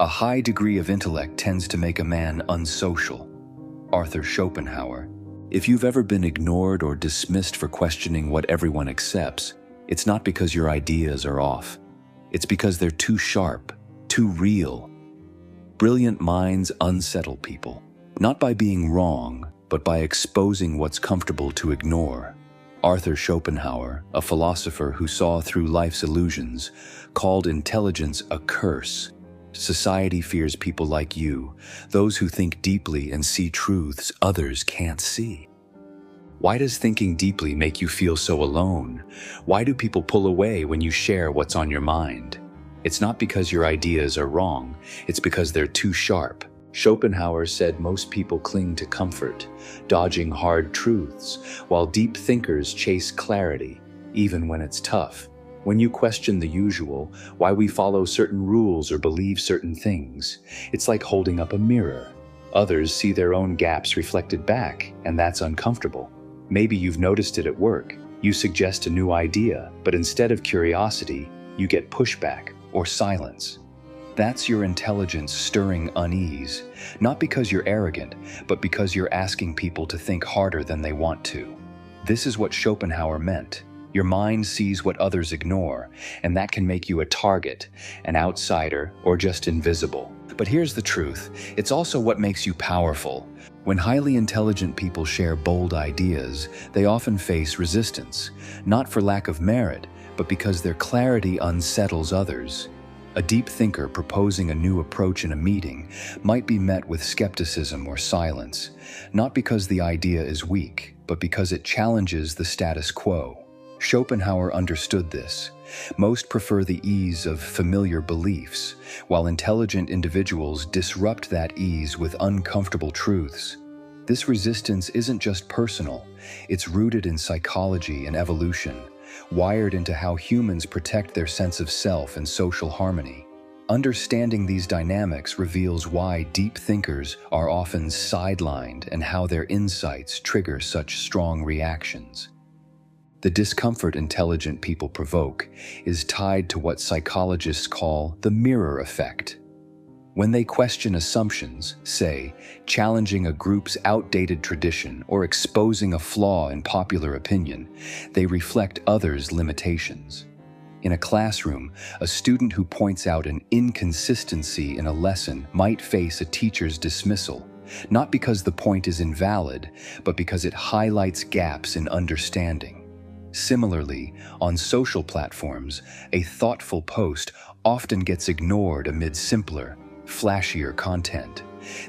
A high degree of intellect tends to make a man unsocial. Arthur Schopenhauer. If you've ever been ignored or dismissed for questioning what everyone accepts, it's not because your ideas are off. It's because they're too sharp, too real. Brilliant minds unsettle people, not by being wrong, but by exposing what's comfortable to ignore. Arthur Schopenhauer, a philosopher who saw through life's illusions, called intelligence a curse. Society fears people like you, those who think deeply and see truths others can't see. Why does thinking deeply make you feel so alone? Why do people pull away when you share what's on your mind? It's not because your ideas are wrong, it's because they're too sharp. Schopenhauer said most people cling to comfort, dodging hard truths, while deep thinkers chase clarity, even when it's tough. When you question the usual, why we follow certain rules or believe certain things, it's like holding up a mirror. Others see their own gaps reflected back, and that's uncomfortable. Maybe you've noticed it at work. You suggest a new idea, but instead of curiosity, you get pushback or silence. That's your intelligence stirring unease, not because you're arrogant, but because you're asking people to think harder than they want to. This is what Schopenhauer meant. Your mind sees what others ignore, and that can make you a target, an outsider, or just invisible. But here's the truth, it's also what makes you powerful. When highly intelligent people share bold ideas, they often face resistance, not for lack of merit, but because their clarity unsettles others. A deep thinker proposing a new approach in a meeting might be met with skepticism or silence, not because the idea is weak, but because it challenges the status quo. Schopenhauer understood this. Most prefer the ease of familiar beliefs, while intelligent individuals disrupt that ease with uncomfortable truths. This resistance isn't just personal, it's rooted in psychology and evolution, wired into how humans protect their sense of self and social harmony. Understanding these dynamics reveals why deep thinkers are often sidelined and how their insights trigger such strong reactions. The discomfort intelligent people provoke is tied to what psychologists call the mirror effect. When they question assumptions, say, challenging a group's outdated tradition or exposing a flaw in popular opinion, they reflect others' limitations. In a classroom, a student who points out an inconsistency in a lesson might face a teacher's dismissal, not because the point is invalid, but because it highlights gaps in understanding. Similarly, on social platforms, a thoughtful post often gets ignored amid simpler, flashier content.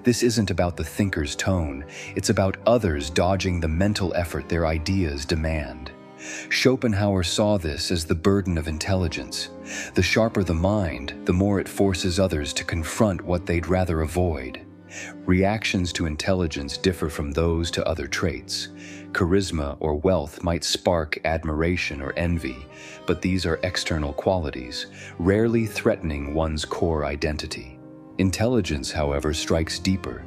This isn't about the thinker's tone, it's about others dodging the mental effort their ideas demand. Schopenhauer saw this as the burden of intelligence. The sharper the mind, the more it forces others to confront what they'd rather avoid. Reactions to intelligence differ from those to other traits. Charisma or wealth might spark admiration or envy, but these are external qualities, rarely threatening one's core identity. Intelligence, however, strikes deeper.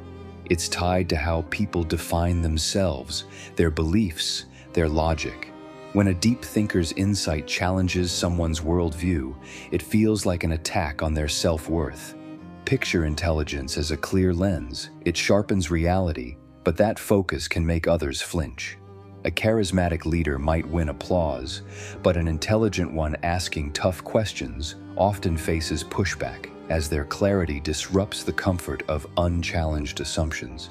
It's tied to how people define themselves, their beliefs, their logic. When a deep thinker's insight challenges someone's worldview, it feels like an attack on their self-worth. Picture intelligence as a clear lens. It sharpens reality, but that focus can make others flinch. A charismatic leader might win applause, but an intelligent one asking tough questions often faces pushback, as their clarity disrupts the comfort of unchallenged assumptions.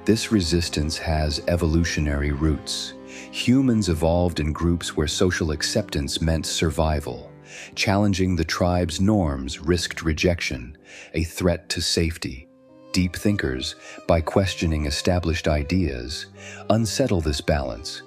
This resistance has evolutionary roots. Humans evolved in groups where social acceptance meant survival. Challenging the tribe's norms risked rejection, a threat to safety. Deep thinkers, by questioning established ideas, unsettle this balance.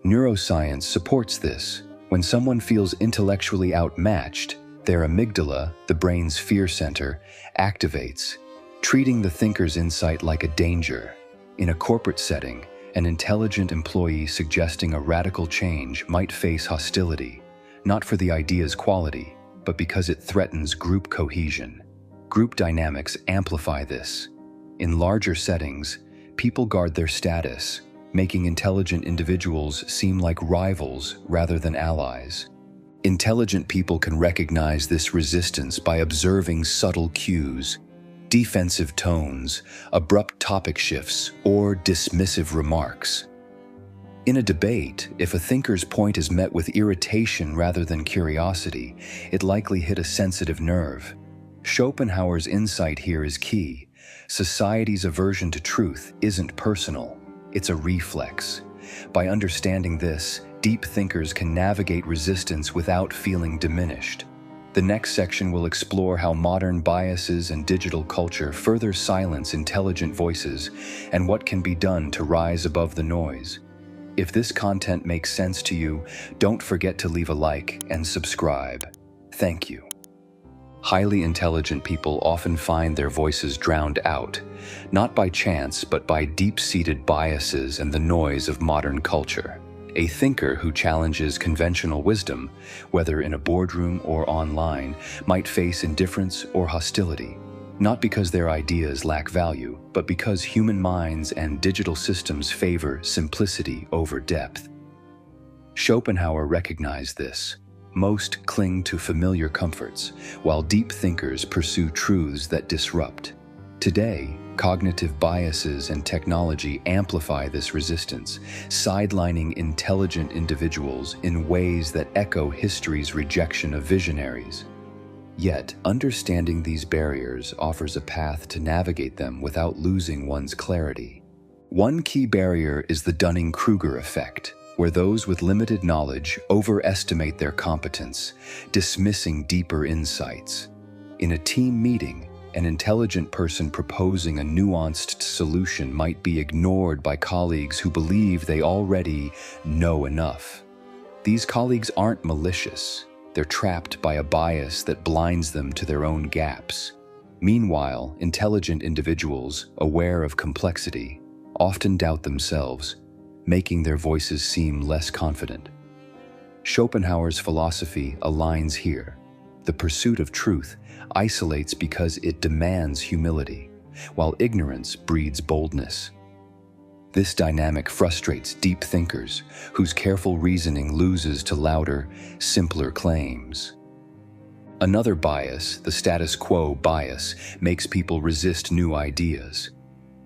Neuroscience supports this. When someone feels intellectually outmatched, their amygdala, the brain's fear center, activates, treating the thinker's insight like a danger. In a corporate setting, an intelligent employee suggesting a radical change might face hostility, not for the idea's quality, but because it threatens group cohesion. Group dynamics amplify this. In larger settings, people guard their status, making intelligent individuals seem like rivals rather than allies. Intelligent people can recognize this resistance by observing subtle cues, defensive tones, abrupt topic shifts, or dismissive remarks. In a debate, if a thinker's point is met with irritation rather than curiosity, it likely hit a sensitive nerve. Schopenhauer's insight here is key. Society's aversion to truth isn't personal, it's a reflex. By understanding this, deep thinkers can navigate resistance without feeling diminished. The next section will explore how modern biases and digital culture further silence intelligent voices and what can be done to rise above the noise. If this content makes sense to you, don't forget to leave a like and subscribe. Thank you. Highly intelligent people often find their voices drowned out, not by chance but by deep-seated biases and the noise of modern culture. A thinker who challenges conventional wisdom, whether in a boardroom or online, might face indifference or hostility, not because their ideas lack value, but because human minds and digital systems favor simplicity over depth. Schopenhauer recognized this. Most cling to familiar comforts, while deep thinkers pursue truths that disrupt. Today, cognitive biases and technology amplify this resistance, sidelining intelligent individuals in ways that echo history's rejection of visionaries. Yet, understanding these barriers offers a path to navigate them without losing one's clarity. One key barrier is the Dunning-Kruger effect, where those with limited knowledge overestimate their competence, dismissing deeper insights. In a team meeting, an intelligent person proposing a nuanced solution might be ignored by colleagues who believe they already know enough. These colleagues aren't malicious. They're trapped by a bias that blinds them to their own gaps. Meanwhile, intelligent individuals, aware of complexity, often doubt themselves, making their voices seem less confident. Schopenhauer's philosophy aligns here. The pursuit of truth isolates because it demands humility, while ignorance breeds boldness. This dynamic frustrates deep thinkers, whose careful reasoning loses to louder, simpler claims. Another bias, the status quo bias, makes people resist new ideas.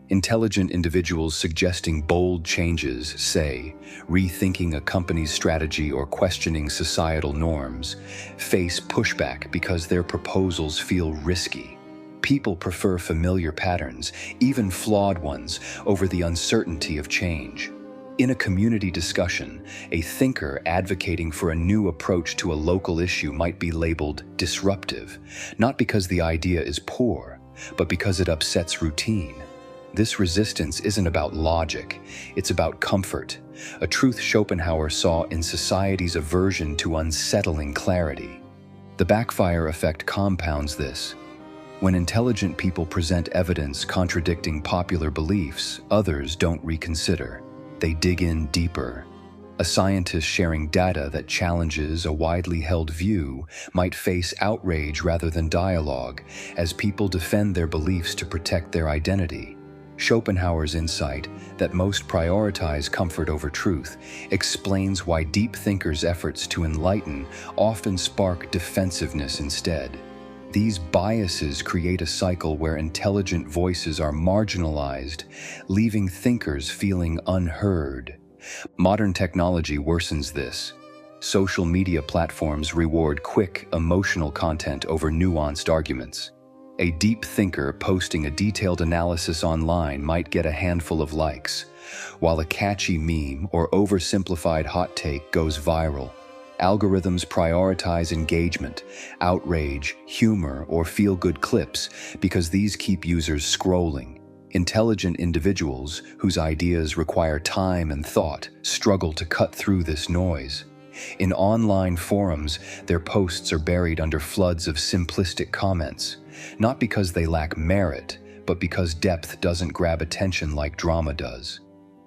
Intelligent individuals suggesting bold changes, say, rethinking a company's strategy or questioning societal norms, face pushback because their proposals feel risky. People prefer familiar patterns, even flawed ones, over the uncertainty of change. In a community discussion, a thinker advocating for a new approach to a local issue might be labeled disruptive, not because the idea is poor, but because it upsets routine. This resistance isn't about logic, it's about comfort, a truth Schopenhauer saw in society's aversion to unsettling clarity. The backfire effect compounds this. When intelligent people present evidence contradicting popular beliefs, others don't reconsider. They dig in deeper. A scientist sharing data that challenges a widely held view might face outrage rather than dialogue, as people defend their beliefs to protect their identity. Schopenhauer's insight that most prioritize comfort over truth explains why deep thinkers' efforts to enlighten often spark defensiveness instead. These biases create a cycle where intelligent voices are marginalized, leaving thinkers feeling unheard. Modern technology worsens this. Social media platforms reward quick, emotional content over nuanced arguments. A deep thinker posting a detailed analysis online might get a handful of likes, while a catchy meme or oversimplified hot take goes viral. Algorithms prioritize engagement, outrage, humor, or feel-good clips because these keep users scrolling. Intelligent individuals whose ideas require time and thought struggle to cut through this noise. In online forums, their posts are buried under floods of simplistic comments, not because they lack merit, but because depth doesn't grab attention like drama does.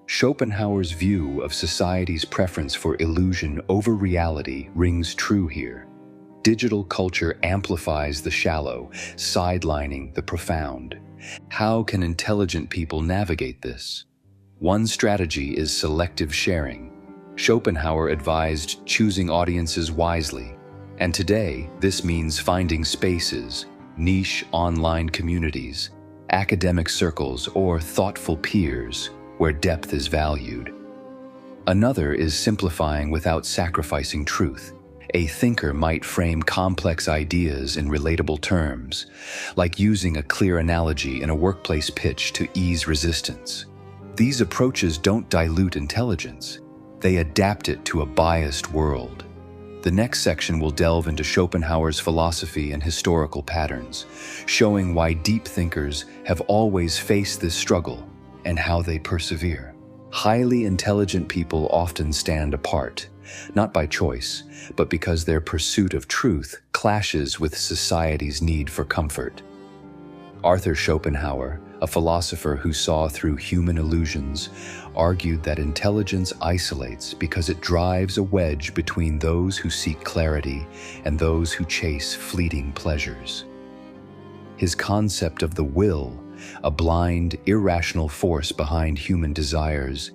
Schopenhauer's view of society's preference for illusion over reality rings true here. Digital culture amplifies the shallow, sidelining the profound. How can intelligent people navigate this? One strategy is selective sharing. Schopenhauer advised choosing audiences wisely, and today this means finding spaces, niche online communities, academic circles, or thoughtful peers where depth is valued. Another is simplifying without sacrificing truth. A thinker might frame complex ideas in relatable terms, like using a clear analogy in a workplace pitch to ease resistance. These approaches don't dilute intelligence, they adapt it to a biased world. The next section will delve into Schopenhauer's philosophy and historical patterns, showing why deep thinkers have always faced this struggle and how they persevere. Highly intelligent people often stand apart, not by choice, but because their pursuit of truth clashes with society's need for comfort. Arthur Schopenhauer, a philosopher who saw through human illusions, argued that intelligence isolates because it drives a wedge between those who seek clarity and those who chase fleeting pleasures. His concept of the will, a blind, irrational force behind human desires,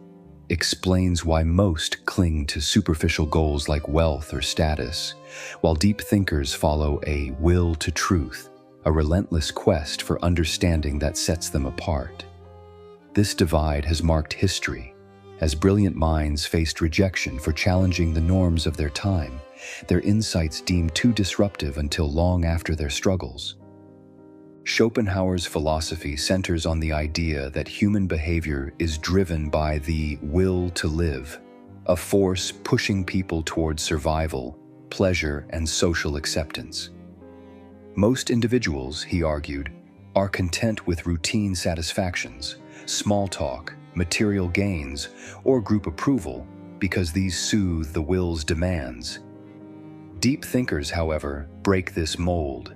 explains why most cling to superficial goals like wealth or status, while deep thinkers follow a will to truth, a relentless quest for understanding that sets them apart. This divide has marked history, as brilliant minds faced rejection for challenging the norms of their time, their insights deemed too disruptive until long after their struggles. Schopenhauer's philosophy centers on the idea that human behavior is driven by the will to live, a force pushing people towards survival, pleasure, and social acceptance. Most individuals, he argued, are content with routine satisfactions, small talk, material gains, or group approval because these soothe the will's demands. Deep thinkers, however, break this mold.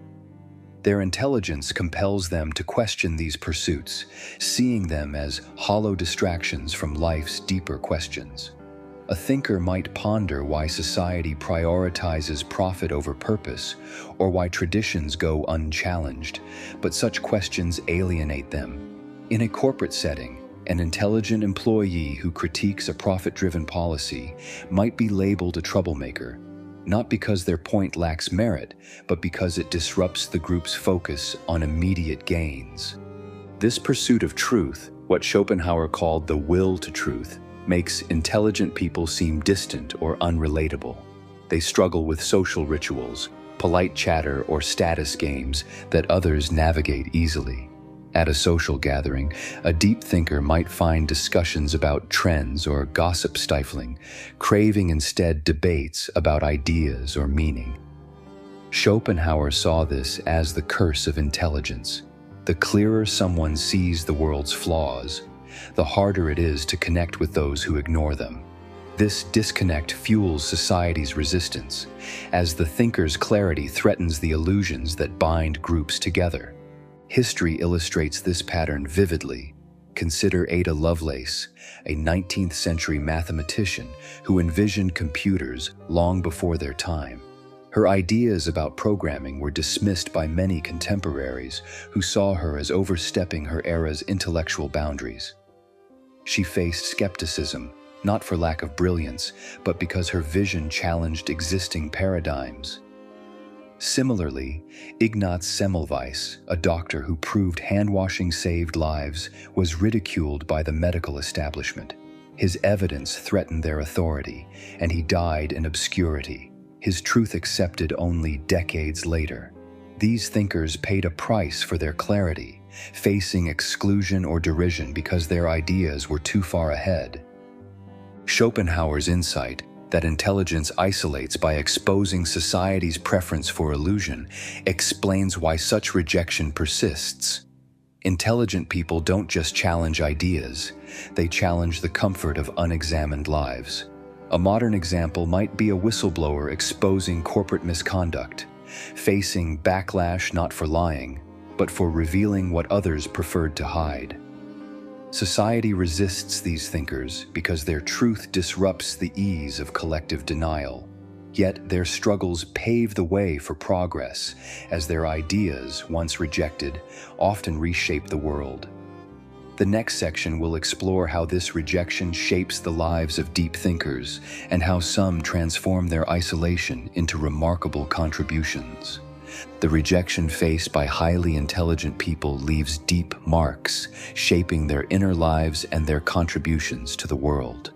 Their intelligence compels them to question these pursuits, seeing them as hollow distractions from life's deeper questions. A thinker might ponder why society prioritizes profit over purpose, or why traditions go unchallenged, but such questions alienate them. In a corporate setting, an intelligent employee who critiques a profit-driven policy might be labeled a troublemaker, not because their point lacks merit, but because it disrupts the group's focus on immediate gains. This pursuit of truth, what Schopenhauer called the will to truth, makes intelligent people seem distant or unrelatable. They struggle with social rituals, polite chatter, or status games that others navigate easily. At a social gathering, a deep thinker might find discussions about trends or gossip stifling, craving instead debates about ideas or meaning. Schopenhauer saw this as the curse of intelligence. The clearer someone sees the world's flaws, the harder it is to connect with those who ignore them. This disconnect fuels society's resistance, as the thinker's clarity threatens the illusions that bind groups together. History illustrates this pattern vividly. Consider Ada Lovelace, a 19th century mathematician who envisioned computers long before their time. Her ideas about programming were dismissed by many contemporaries who saw her as overstepping her era's intellectual boundaries. She faced skepticism, not for lack of brilliance, but because her vision challenged existing paradigms. Similarly, Ignaz Semmelweis, a doctor who proved hand-washing saved lives, was ridiculed by the medical establishment. His evidence threatened their authority, and he died in obscurity, his truth accepted only decades later. These thinkers paid a price for their clarity, facing exclusion or derision because their ideas were too far ahead. Schopenhauer's insight that intelligence isolates by exposing society's preference for illusion explains why such rejection persists. Intelligent people don't just challenge ideas, they challenge the comfort of unexamined lives. A modern example might be a whistleblower exposing corporate misconduct, facing backlash not for lying, but for revealing what others preferred to hide. Society resists these thinkers because their truth disrupts the ease of collective denial. Yet their struggles pave the way for progress, as their ideas, once rejected, often reshape the world. The next section will explore how this rejection shapes the lives of deep thinkers and how some transform their isolation into remarkable contributions. The rejection faced by highly intelligent people leaves deep marks, shaping their inner lives and their contributions to the world.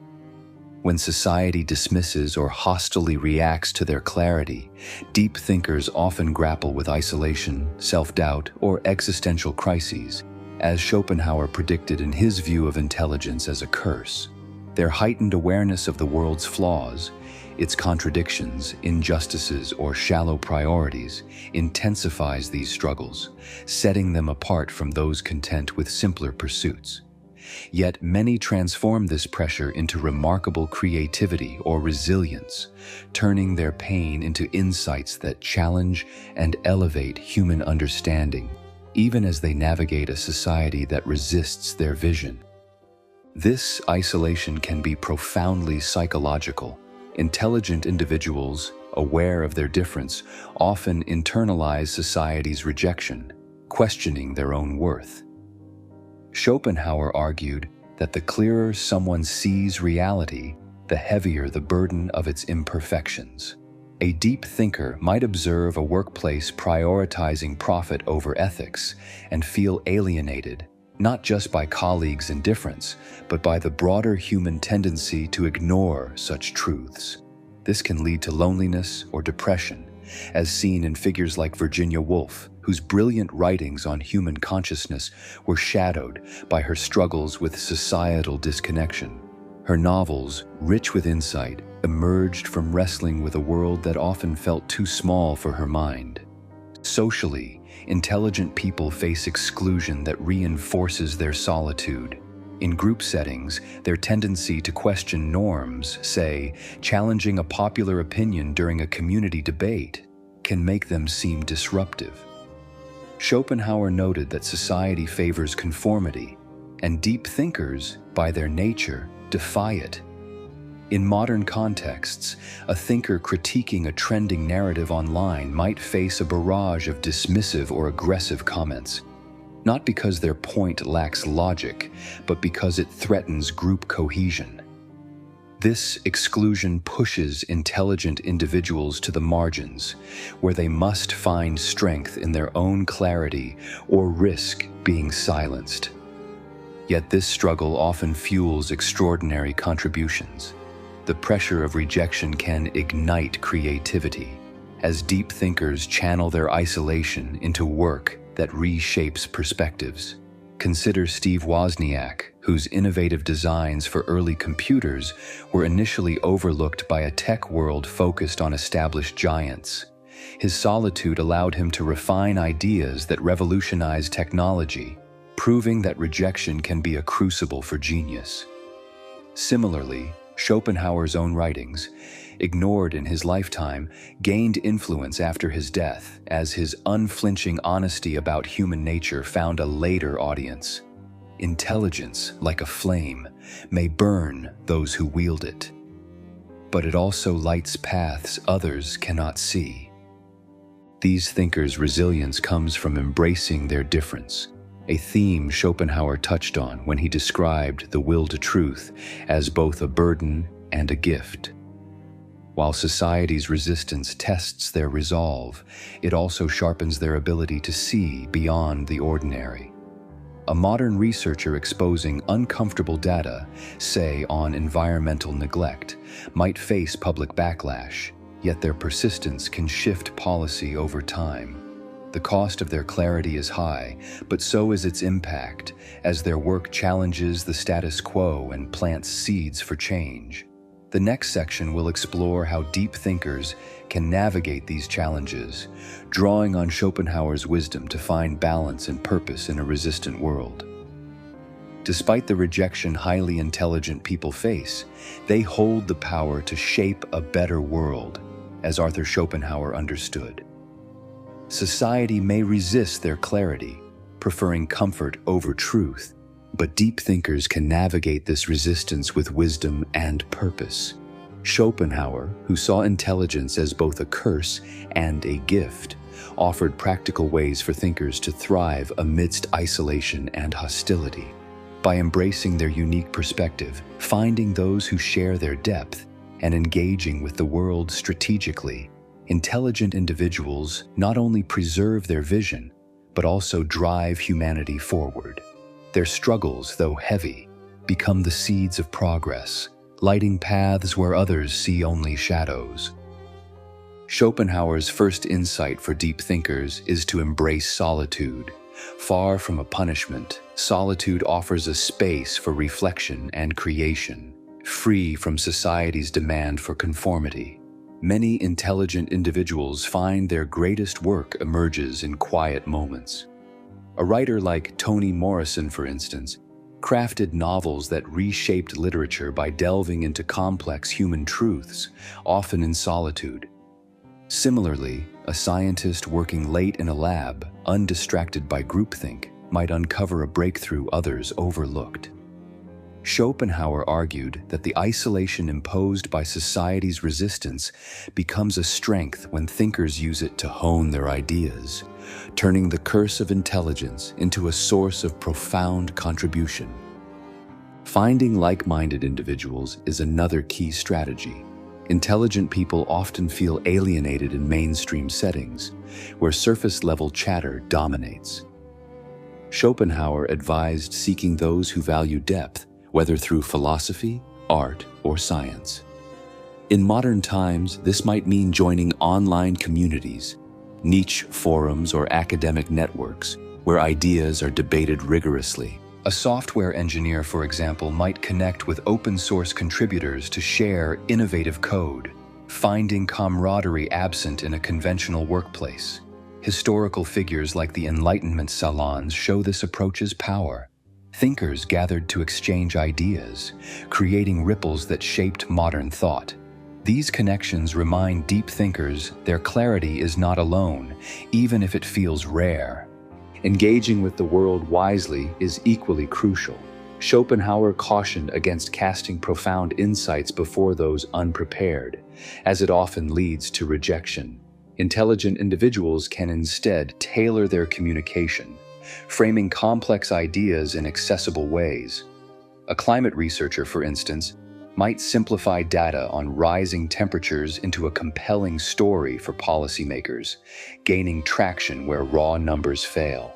When society dismisses or hostilely reacts to their clarity, deep thinkers often grapple with isolation, self-doubt, or existential crises, as Schopenhauer predicted in his view of intelligence as a curse. Their heightened awareness of the world's flaws, its contradictions, injustices, or shallow priorities, intensifies these struggles, setting them apart from those content with simpler pursuits. Yet many transform this pressure into remarkable creativity or resilience, turning their pain into insights that challenge and elevate human understanding, even as they navigate a society that resists their vision. This isolation can be profoundly psychological. Intelligent individuals, aware of their difference, often internalize society's rejection, questioning their own worth. Schopenhauer argued that the clearer someone sees reality, the heavier the burden of its imperfections. A deep thinker might observe a workplace prioritizing profit over ethics and feel alienated, not just by colleagues' indifference, but by the broader human tendency to ignore such truths. This can lead to loneliness or depression, as seen in figures like Virginia Woolf, whose brilliant writings on human consciousness were shadowed by her struggles with societal disconnection. Her novels, rich with insight, emerged from wrestling with a world that often felt too small for her mind. Socially, intelligent people face exclusion that reinforces their solitude. In group settings, their tendency to question norms, say, challenging a popular opinion during a community debate, can make them seem disruptive. Schopenhauer noted that society favors conformity, and deep thinkers, by their nature, defy it. In modern contexts, a thinker critiquing a trending narrative online might face a barrage of dismissive or aggressive comments, not because their point lacks logic, but because it threatens group cohesion. This exclusion pushes intelligent individuals to the margins, where they must find strength in their own clarity or risk being silenced. Yet this struggle often fuels extraordinary contributions. The pressure of rejection can ignite creativity, as deep thinkers channel their isolation into work that reshapes perspectives. Consider Steve Wozniak, whose innovative designs for early computers were initially overlooked by a tech world focused on established giants. His solitude allowed him to refine ideas that revolutionized technology, proving that rejection can be a crucible for genius. Similarly, Schopenhauer's own writings, ignored in his lifetime, gained influence after his death, as his unflinching honesty about human nature found a later audience. Intelligence, like a flame, may burn those who wield it, but it also lights paths others cannot see. These thinkers' resilience comes from embracing their difference, a theme Schopenhauer touched on when he described the will to truth as both a burden and a gift. While society's resistance tests their resolve, it also sharpens their ability to see beyond the ordinary. A modern researcher exposing uncomfortable data, say on environmental neglect, might face public backlash, yet their persistence can shift policy over time. The cost of their clarity is high, but so is its impact, as their work challenges the status quo and plants seeds for change. The next section will explore how deep thinkers can navigate these challenges, drawing on Schopenhauer's wisdom to find balance and purpose in a resistant world. Despite the rejection highly intelligent people face, they hold the power to shape a better world, as Arthur Schopenhauer understood. Society may resist their clarity, preferring comfort over truth, but deep thinkers can navigate this resistance with wisdom and purpose. Schopenhauer, who saw intelligence as both a curse and a gift, offered practical ways for thinkers to thrive amidst isolation and hostility. By embracing their unique perspective, finding those who share their depth, and engaging with the world strategically, intelligent individuals not only preserve their vision, but also drive humanity forward. Their struggles, though heavy, become the seeds of progress, lighting paths where others see only shadows. Schopenhauer's first insight for deep thinkers is to embrace solitude. Far from a punishment, solitude offers a space for reflection and creation, free from society's demand for conformity. Many intelligent individuals find their greatest work emerges in quiet moments. A writer like Toni Morrison, for instance, crafted novels that reshaped literature by delving into complex human truths, often in solitude. Similarly, a scientist working late in a lab, undistracted by groupthink, might uncover a breakthrough others overlooked. Schopenhauer argued that the isolation imposed by society's resistance becomes a strength when thinkers use it to hone their ideas, turning the curse of intelligence into a source of profound contribution. Finding like-minded individuals is another key strategy. Intelligent people often feel alienated in mainstream settings, where surface-level chatter dominates. Schopenhauer advised seeking those who value depth, whether through philosophy, art, or science. In modern times, this might mean joining online communities, niche forums, or academic networks, where ideas are debated rigorously. A software engineer, for example, might connect with open-source contributors to share innovative code, finding camaraderie absent in a conventional workplace. Historical figures like the Enlightenment salons show this approach's power. Thinkers gathered to exchange ideas, creating ripples that shaped modern thought. These connections remind deep thinkers their clarity is not alone, even if it feels rare. Engaging with the world wisely is equally crucial. Schopenhauer cautioned against casting profound insights before those unprepared, as it often leads to rejection. Intelligent individuals can instead tailor their communication, framing complex ideas in accessible ways. A climate researcher, for instance, might simplify data on rising temperatures into a compelling story for policymakers, gaining traction where raw numbers fail.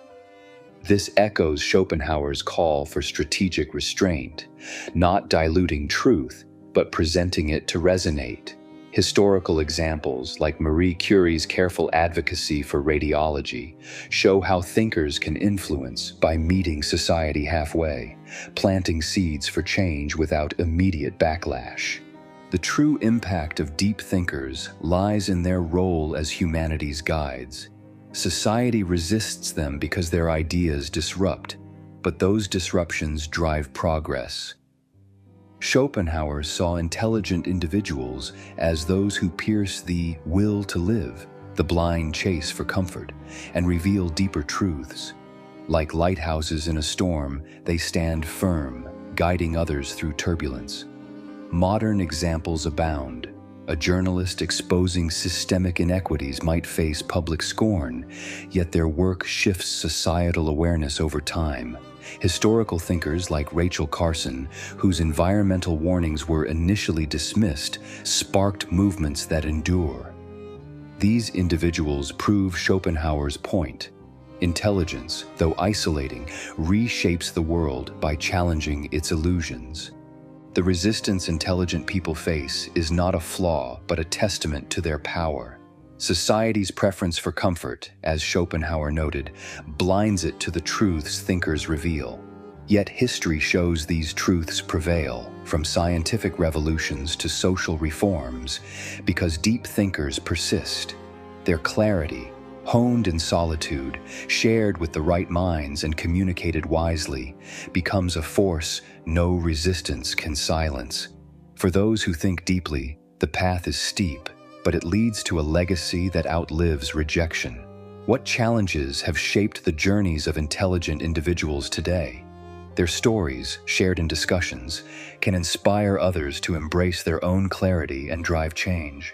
This echoes Schopenhauer's call for strategic restraint, not diluting truth, but presenting it to resonate. Historical examples, like Marie Curie's careful advocacy for radiology, show how thinkers can influence by meeting society halfway, planting seeds for change without immediate backlash. The true impact of deep thinkers lies in their role as humanity's guides. Society resists them because their ideas disrupt, but those disruptions drive progress. Schopenhauer saw intelligent individuals as those who pierce the will to live, the blind chase for comfort, and reveal deeper truths. Like lighthouses in a storm, they stand firm, guiding others through turbulence. Modern examples abound. A journalist exposing systemic inequities might face public scorn, yet their work shifts societal awareness over time. Historical thinkers like Rachel Carson, whose environmental warnings were initially dismissed, sparked movements that endure. These individuals prove Schopenhauer's point. Intelligence, though isolating, reshapes the world by challenging its illusions. The resistance intelligent people face is not a flaw, but a testament to their power. Society's preference for comfort, as Schopenhauer noted, blinds it to the truths thinkers reveal. Yet history shows these truths prevail, from scientific revolutions to social reforms, because deep thinkers persist. Their clarity, honed in solitude, shared with the right minds and communicated wisely, becomes a force no resistance can silence. For those who think deeply, the path is steep, but it leads to a legacy that outlives rejection. What challenges have shaped the journeys of intelligent individuals today? Their stories, shared in discussions, can inspire others to embrace their own clarity and drive change.